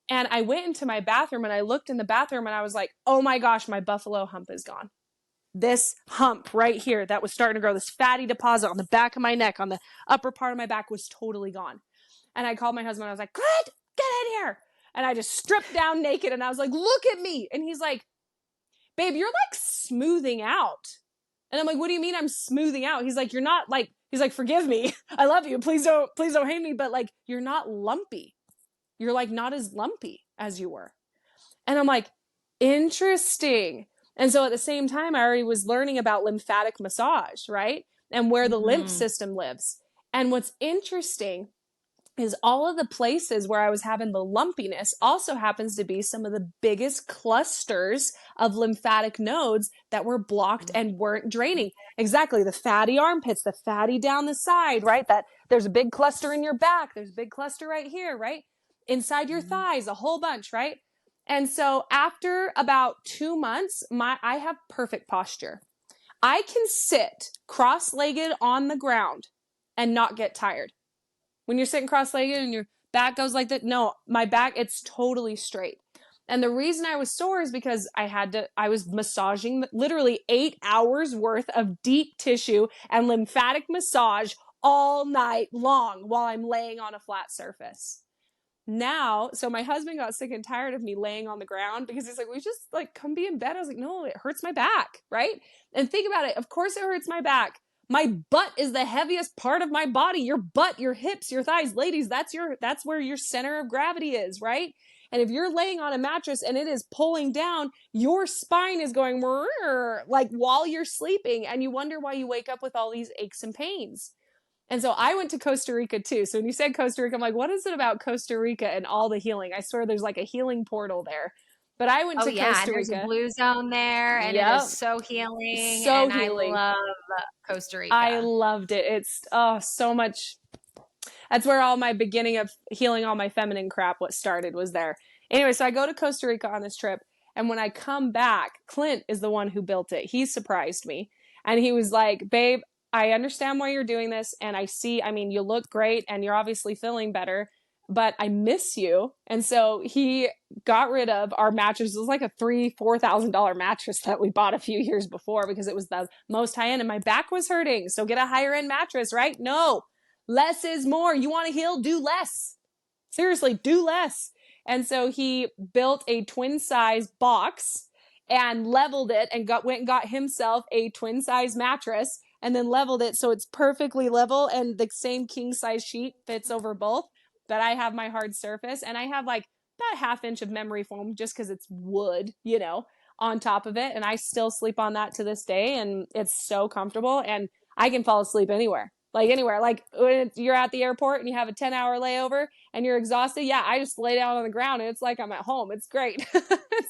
And I went into my bathroom and I looked in the bathroom and I was like, oh my gosh, my buffalo hump is gone. This hump right here that was starting to grow, this fatty deposit on the back of my neck, on the upper part of my back, was totally gone. And I called my husband. I was like, "Good, get in here." And I just stripped down naked and I was like, "Look at me." And he's like, "Babe, you're like smoothing out." And I'm like, "What do you mean I'm smoothing out?" He's like, "You're not like He's like, forgive me. I love you. Please don't hate me. But like, you're not lumpy. You're like not as lumpy as you were. And I'm like, interesting. And so at the same time, I already was learning about lymphatic massage, right? And where the lymph Mm-hmm. system lives. And what's interesting is all of the places where I was having the lumpiness also happens to be some of the biggest clusters of lymphatic nodes that were blocked and weren't draining. Exactly. The fatty armpits, the fatty down the side, right? That there's a big cluster in your back. There's a big cluster right here, right? Inside your thighs, a whole bunch, right? And so after about 2 months, I have perfect posture. I can sit cross-legged on the ground and not get tired. When you're sitting cross-legged and your back goes like that, no, my back, it's totally straight. And the reason I was sore is because I was massaging literally 8 hours worth of deep tissue and lymphatic massage all night long while I'm laying on a flat surface. Now, so my husband got sick and tired of me laying on the ground because he's like, we just like come be in bed. I was like, no, it hurts my back, right? And think about it. Of course it hurts my back. My butt is the heaviest part of my body. Your butt, your hips, your thighs. Ladies, that's where your center of gravity is, right? And if you're laying on a mattress and it is pulling down, your spine is going like while you're sleeping, and you wonder why you wake up with all these aches and pains. And so I went to Costa Rica too. So when you said Costa Rica, I'm like, what is it about Costa Rica and all the healing? I swear there's like a healing portal there. But I went Oh to yeah, and Costa there's a Rica. blue zone there, and it is Yep. so healing, So and I healing. love Costa I Rica. loved it. It's so much. That's where all my beginning of healing all my feminine crap, what started was there. Anyway, so I go to Costa Rica on this trip. And when I come back, Clint is the one who built it. He surprised me. And he was like, babe, I understand why you're doing this. And I mean, you look great and you're obviously feeling better, but I miss you. And so he got rid of our mattress. It was like a $4,000 mattress that we bought a few years before because it was the most high end and my back was hurting. So get a higher end mattress, right? No, less is more. You want to heal? Do less. Seriously, do less. And so he built a twin size box and leveled it and went and got himself a twin size mattress and then leveled it so it's perfectly level and the same king size sheet fits over both. But I have my hard surface and I have like about a half inch of memory foam just because it's wood, on top of it. And I still sleep on that to this day and it's so comfortable and I can fall asleep anywhere. Like anywhere, like when you're at the airport and you have a 10-hour layover and you're exhausted. Yeah, I just lay down on the ground and it's like I'm at home. It's great.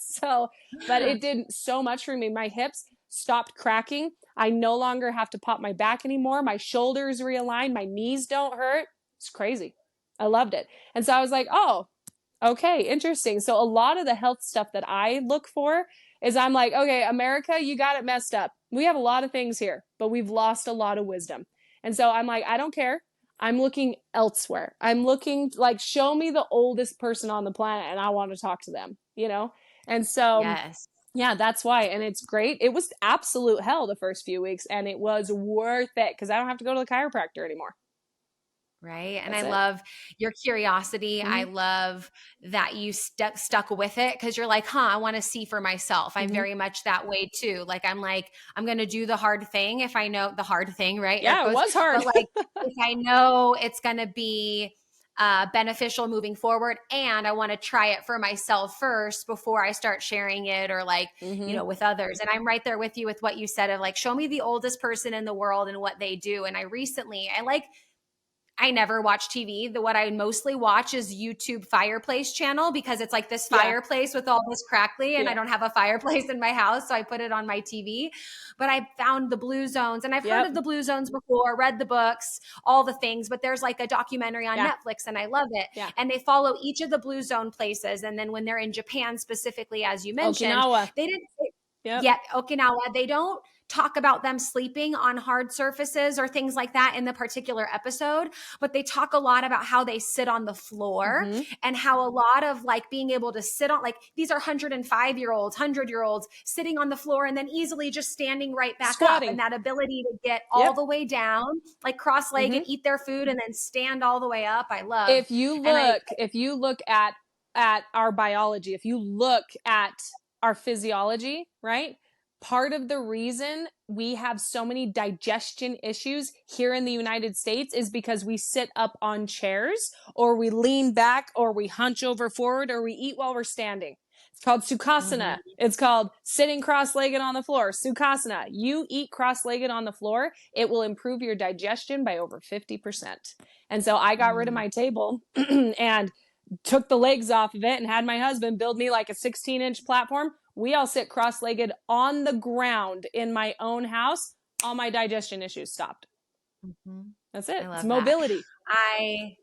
So, but it did so much for me. My hips stopped cracking. I no longer have to pop my back anymore. My shoulders realigned. My knees don't hurt. It's crazy. I loved it. And so I was like, oh, okay, interesting. So a lot of the health stuff that I look for is I'm like, okay, America, you got it messed up. We have a lot of things here, but we've lost a lot of wisdom. And so I'm like, I don't care. I'm looking elsewhere. I'm looking like, show me the oldest person on the planet and I want to talk to them. And so, Yes. yeah, that's why. And it's great. It was absolute hell the first few weeks and it was worth it because I don't have to go to the chiropractor anymore. Right. And That's I it. love your curiosity. I Mm-hmm. love that you stuck with it because you're like, I want to see for myself. I'm Mm-hmm. very much that way too. Like, I'm going to do the hard thing if I know the hard thing, right? Air Yeah, it quotes. was hard. But like, if I know it's going to be beneficial moving forward and I want to try it for myself first before I start sharing it or like, Mm-hmm. with others. And I'm right there with you with what you said of like, show me the oldest person in the world and what they do. And I never watch TV. What I mostly watch is YouTube fireplace channel because it's like this Yeah. fireplace with all this crackly and I Yeah. don't have a fireplace in my house. So I put it on my TV. But I found the blue zones and I've heard Yep. of the blue zones before, read the books, all the things, but there's like a documentary on Yeah. Netflix and I love it. Yeah. And they follow each of the blue zone places. And then when they're in Japan specifically, as you mentioned, Okinawa. they didn't Yep. yet Okinawa, they don't talk about them sleeping on hard surfaces or things like that in the particular episode, but they talk a lot about how they sit on the floor Mm-hmm. and how a lot of like being able to sit on, like these are 105-year-olds, 100-year-olds sitting on the floor and then easily just standing right back up. And Squatting. that ability to get all Yep. the way down, like cross-legged, Mm-hmm. eat their food and then stand all the way up. I love. If you And I, look at our biology, if you look at our physiology, right? part of the reason we have so many digestion issues here in the United States is because we sit up on chairs, or we lean back, or we hunch over forward, or we eat while we're standing. It's called Sukhasana. It's called sitting cross-legged on the floor. Sukhasana. You eat cross-legged on the floor, it will improve your digestion by over 50%. And so I got rid of my table and took the legs off of it and had my husband build me like a 16-inch platform. We all sit cross-legged on the ground in my own house. All my digestion issues stopped. That's it. It's mobility. I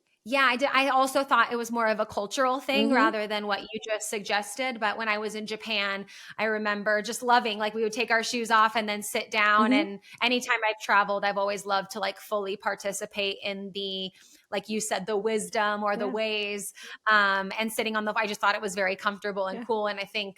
did. I also thought it was more of a cultural thing rather than what you just suggested. But when I was in Japan, I remember just loving, like, we would take our shoes off and then sit down. And anytime I've traveled, I've always loved to like fully participate in the, like you said, the wisdom or the ways, and sitting on I just thought it was very comfortable and cool. And I think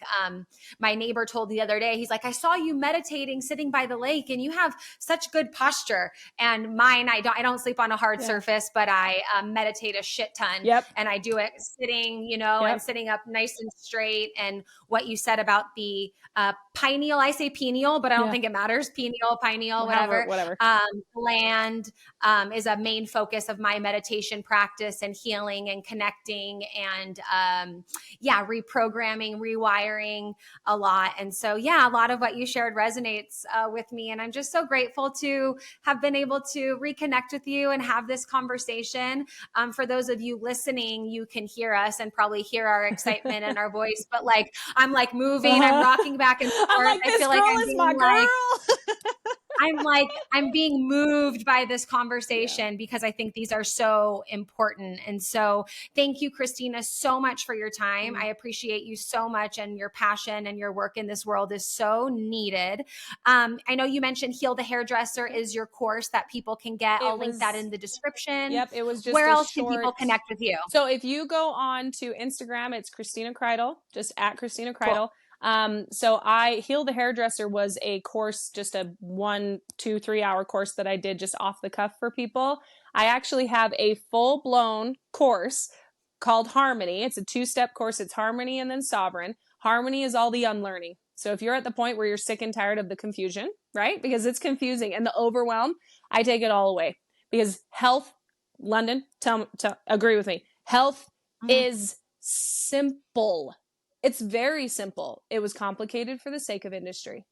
my neighbor told the other day, he's like, I saw you meditating, sitting by the lake, and you have such good posture. And mine, I don't sleep on a hard surface, but I meditate a shit ton. And I do it sitting, you know, and sitting up nice and straight. And what you said about the pineal, I say pineal, but I don't think it matters. Pineal, whatever. Gland is a main focus of my meditation practice and healing and connecting and reprogramming, rewiring a lot. And so, a lot of what you shared resonates with me. And I'm just so grateful to have been able to reconnect with you and have this conversation. For those of you listening, you can hear us and probably hear our excitement and our voice, but like, I'm like moving, I'm rocking back and forth. Like, I feel like I'm being my girl. I'm being moved by this conversation because I think these are so important. And so thank you, Christina, so much for your time. I appreciate you so much, and your passion and your work in this world is so needed. I know you mentioned Heal the Hairdresser is your course that people can get. I'll link that in the description. It was just where else can people connect with you? So if you go on to Instagram, it's Christina Kreitel, just at Christina Kreitel. Cool. So Heal the Hairdresser was a course, just a 1, 2, 3 hour course that I did just off the cuff for people. I actually have a full blown course called Harmony. It's a 2-step course. It's Harmony and then Sovereign. Harmony is all the unlearning. So if you're at the point where you're sick and tired of the confusion, right? Because it's confusing and the overwhelm, I take it all away. Because health, Lunden, agree with me. Health is simple. It's very simple. It was complicated for the sake of industry,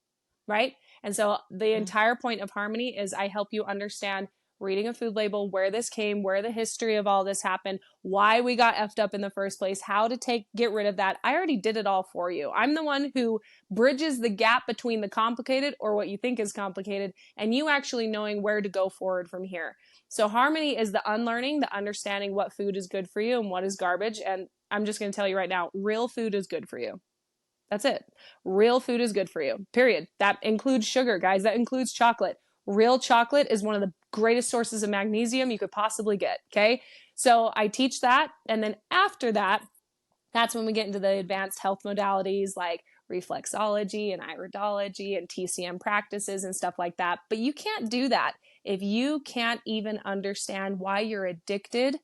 right? And so the entire point of Harmony is I help you understand, reading a food label, where this came, where the history of all this happened, why we got effed up in the first place, how to get rid of that. I already did it all for you. I'm the one who bridges the gap between the complicated, or what you think is complicated, and you actually knowing where to go forward from here. So Harmony is the unlearning, the understanding what food is good for you and what is garbage. And I'm just going to tell you right now, real food is good for you. That's it. Real food is good for you, period. That includes sugar, guys. That includes chocolate. Real chocolate is one of the greatest sources of magnesium you could possibly get, okay? So I teach that. And then after that, that's when we get into the advanced health modalities like reflexology and iridology and TCM practices and stuff like that. But you can't do that if you can't even understand why you're addicted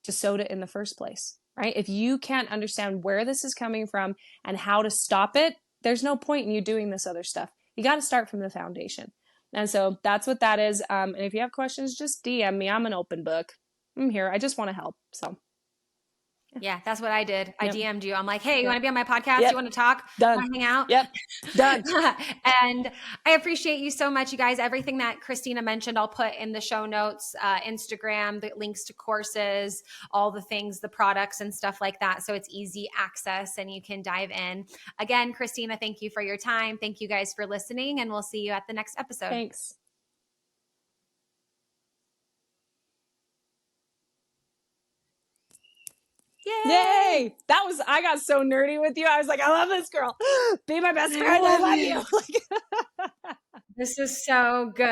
to soda in the first place, right? If you can't understand where this is coming from and how to stop it, there's no point in you doing this other stuff. You got to start from the foundation. And so that's what that is. And if you have questions, just DM me. I'm an open book. I'm here. I just want to help. So. Yeah, that's what I did. I DM'd you. I'm like, hey, you want to be on my podcast? You want to talk? Done. Want to hang out? Yep. Done. And I appreciate you so much, you guys. Everything that Christina mentioned, I'll put in the show notes, Instagram, the links to courses, all the things, the products and stuff like that. So it's easy access and you can dive in. Again, Christina, thank you for your time. Thank you guys for listening, and we'll see you at the next episode. Thanks. Yay! I got so nerdy with you. I was like, I love this girl. Be my best friend. I love you. This is so good.